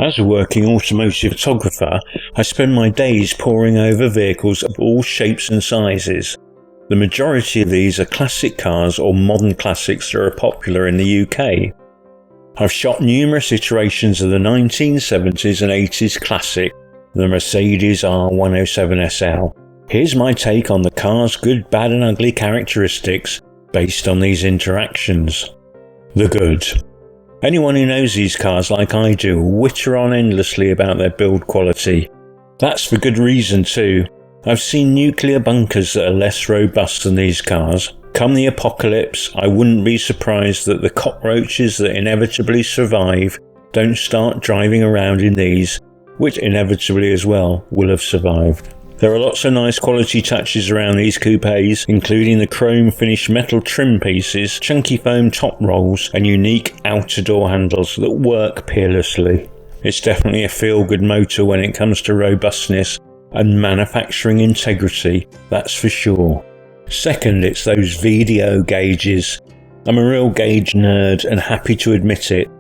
As a working automotive photographer, I spend my days poring over vehicles of all shapes and sizes. The majority of these are classic cars or modern classics that are popular in the UK. I've shot numerous iterations of the 1970s and 80s classic, the Mercedes R107 SL. Here's my take on the car's good, bad and ugly characteristics based on these interactions. The good. Anyone who knows these cars like I do will witter on endlessly about their build quality. That's for good reason too. I've seen nuclear bunkers that are less robust than these cars. Come the apocalypse, I wouldn't be surprised that the cockroaches that inevitably survive don't start driving around in these, which inevitably as well will have survived. There are lots of nice quality touches around these coupes, including the chrome finished metal trim pieces, chunky foam top rolls and unique outer door handles that work peerlessly. It's definitely a feel-good motor when it comes to robustness and manufacturing integrity, that's for sure. Second, it's those VDO gauges. I'm a real gauge nerd and happy to admit it.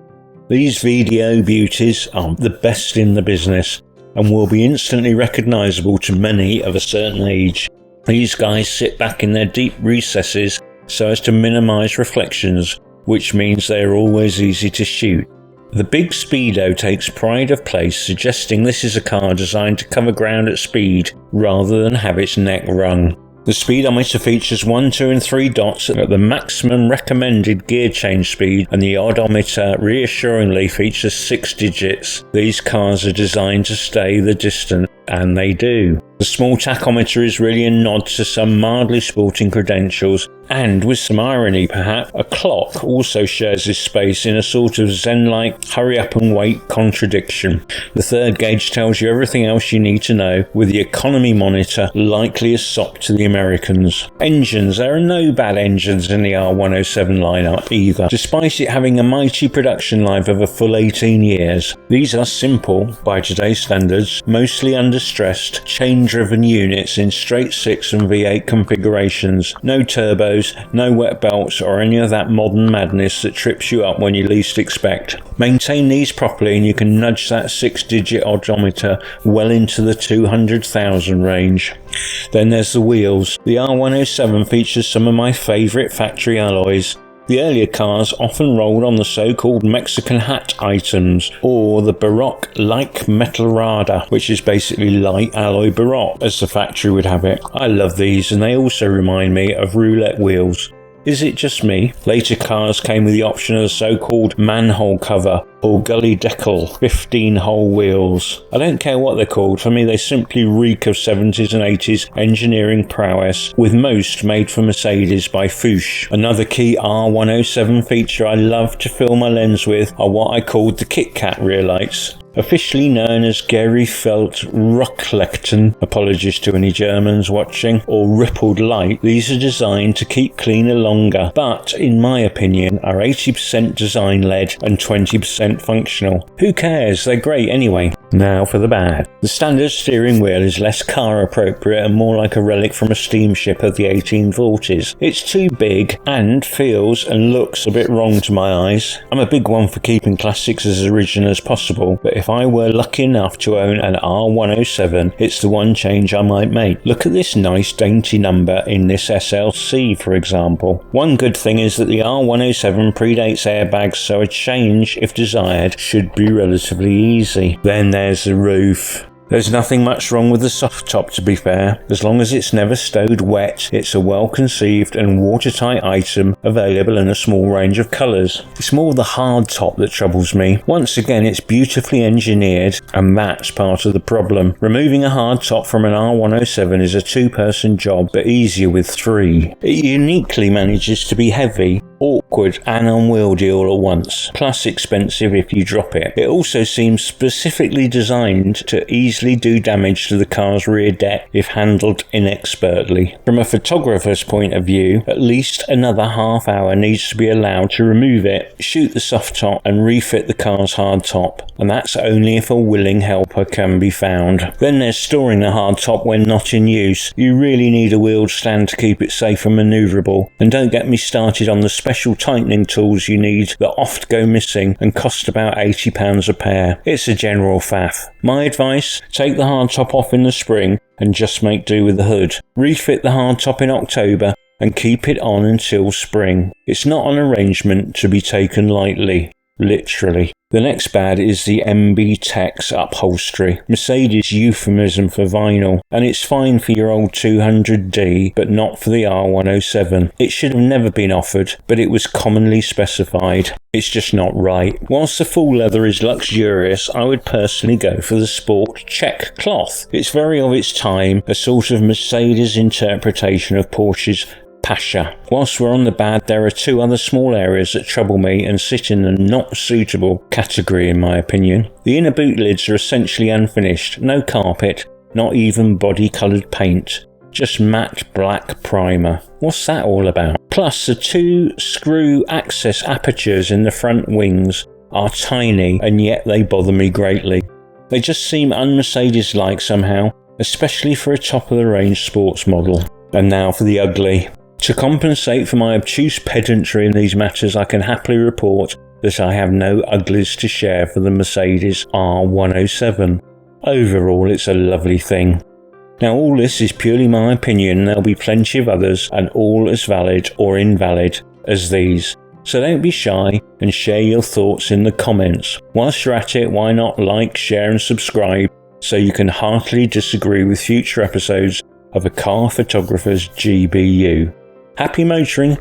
These VDO beauties are the best in the business and will be instantly recognisable to many of a certain age. These guys sit back in their deep recesses so as to minimise reflections, which means they are always easy to shoot. The big speedo takes pride of place, suggesting this is a car designed to cover ground at speed rather than have its neck wrung. The speedometer features 1, 2 and 3 dots at the maximum recommended gear change speed, and the odometer reassuringly features 6 digits. These cars are designed to stay the distance, and they do. The small tachometer is really a nod to some mildly sporting credentials, and with some irony perhaps, a clock also shares this space in a sort of zen-like hurry up and wait contradiction. The third gauge tells you everything else you need to know, with the economy monitor likely a sop to the Americans. Engines, there are no bad engines in the R107 lineup either, despite it having a mighty production life of a full 18 years. These are simple, by today's standards, mostly understressed, chain-driven units in straight 6 and V8 configurations. No turbos, no wet belts or any of that modern madness that trips you up when you least expect. Maintain these properly and you can nudge that 6-digit odometer well into the 200,000 range. Then there's the wheels. The R107 features some of my favourite factory alloys. The earlier cars often rolled on the so-called Mexican hat items, or the Baroque-like metal rada, which is basically light alloy Baroque, as the factory would have it. I love these, and they also remind me of roulette wheels. Is it just me? Later cars came with the option of the so-called manhole cover or gully decal 15-hole wheels. I don't care what they're called, for me they simply reek of 70s and 80s engineering prowess, with most made for Mercedes by Fuchs. Another key R107 feature I love to fill my lens with are what I called the Kit Kat rear lights. Officially known as Gary-Felt Rücklichten, apologies to any Germans watching, or rippled light, these are designed to keep cleaner longer, but in my opinion are 80% design-led and 20% functional. Who cares, they're great anyway. Now for the bad. The standard steering wheel is less car appropriate and more like a relic from a steamship of the 1840s. It's too big and feels and looks a bit wrong to my eyes. I'm a big one for keeping classics as original as possible, but if I were lucky enough to own an R107, it's the one change I might make. Look at this nice dainty number in this SLC, for example. One good thing is that the R107 predates airbags, so a change, if desired, should be relatively easy. Then there's the roof. There's nothing much wrong with the soft top, to be fair. As long as it's never stowed wet, it's a well-conceived and watertight item available in a small range of colours. It's more the hard top that troubles me. Once again, it's beautifully engineered, and that's part of the problem. Removing a hard top from an R107 is a two-person job, but easier with 3. It uniquely manages to be heavy, awkward and unwieldy all at once, plus expensive if you drop it. It also seems specifically designed to easily do damage to the car's rear deck if handled inexpertly. From a photographer's point of view, at least another half hour needs to be allowed to remove it, shoot the soft top and refit the car's hard top, and that's only if a willing helper can be found. Then there's storing the hard top when not in use. You really need a wheeled stand to keep it safe and manoeuvrable, and don't get me started on the special tightening tools you need that oft go missing and cost about £80 a pair. It's a general faff. My advice, take the hardtop off in the spring and just make do with the hood. Refit the hardtop in October and keep it on until spring. It's not an arrangement to be taken lightly. Literally. The next bad is the MB Tex upholstery. Mercedes euphemism for vinyl, and it's fine for your old 200D, but not for the R107. It should have never been offered, but it was commonly specified. It's just not right. Whilst the full leather is luxurious, I would personally go for the sport check cloth. It's very of its time, a sort of Mercedes interpretation of Porsche's Pasha. Whilst we're on the bad, there are two other small areas that trouble me and sit in the not suitable category in my opinion. The inner boot lids are essentially unfinished, no carpet, not even body coloured paint, just matte black primer. What's that all about? Plus the two screw access apertures in the front wings are tiny and yet they bother me greatly. They just seem un-Mercedes-like somehow, especially for a top of the range sports model. And now for the ugly. To compensate for my obtuse pedantry in these matters, I can happily report that I have no uglies to share for the Mercedes R107. Overall, it's a lovely thing. Now all this is purely my opinion, and there'll be plenty of others, and all as valid or invalid as these. So don't be shy and share your thoughts in the comments. Whilst you're at it, why not like, share and subscribe so you can heartily disagree with future episodes of A Car Photographer's GBU. Happy motoring!